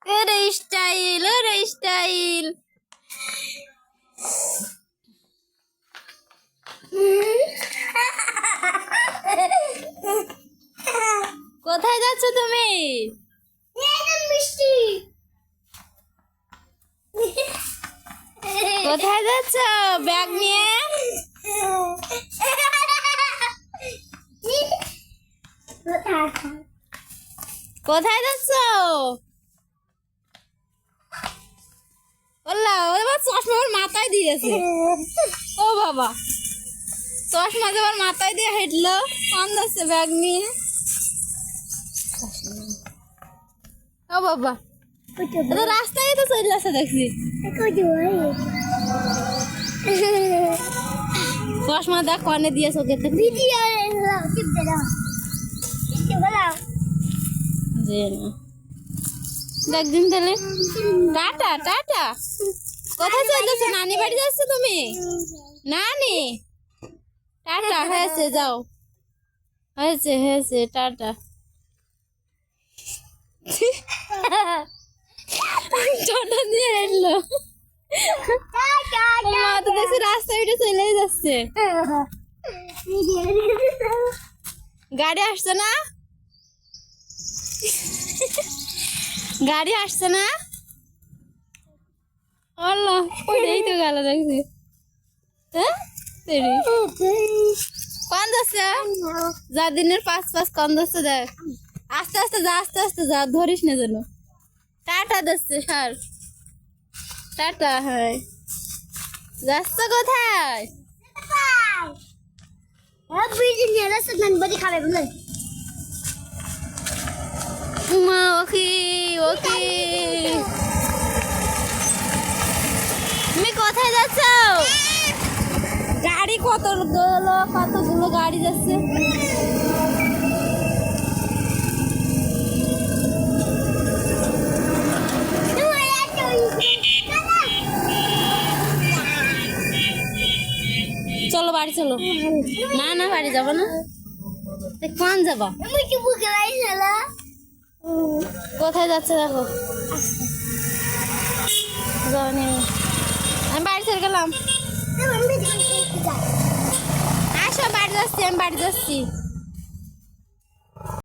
ওরে স্টাইল, ওরে স্টাইল। কোথায় যাচ্ছ তুমি? কোথায় যাচ্ছ ব্যাগ নিয়ে? কোথায় যাচ্ছ? বললা ওর চশমা ওর মাথায় দিয়েছে। ও বাবা, চশমা যাবার মাথায় দিয়ে হেঁটলো। কম যাচ্ছে ব্যাগ নিয়ে। ও বাবা, তো রাস্তায় তো চলে আসছে দেখছি। চশমা দেখ কনে দিয়ে চোখে একদিন তাহলে টাটা টাটা। কোথায় চলতেছো? নানি বাড়ি যাচ্ছ তুমি? নানি টাটা। হয়েছে, যাও। হয়েছে হয়েছে, টাটা। ছোট দিয়ে এলো মা তো দেখছি রাস্তা উঠে চলে যাচ্ছে। গাড়ি আসছে না? গাড়ি আসছে না? আল্লাহ, ওইটাই তো গেল দেখছি। হ্যাঁ, কোন যাচ্ছে? যা দিনের 5-5 কোন যাচ্ছে দেখ। আস্তে আস্তে যা, আস্তে আস্তে যা, ধরিস না যেন। টাটা দিচ্ছে স্যার, টাটা। হ্যাঁ, যাচ্ছ কোথায়? মা ওকে ওকে। তুমি কোথায় যাচ্ছ? গাড়ি কতগুলো গাড়ি যাচ্ছে। চলো বাড়ি চলো। না না, বাড়ি যাবো না। কোন যাবা? কোথায় যাচ্ছে দেখো। আমি বাড়ি চলে গেলাম। আসো, বাড়ি যাচ্ছি, আমি বাড়ি যাচ্ছি।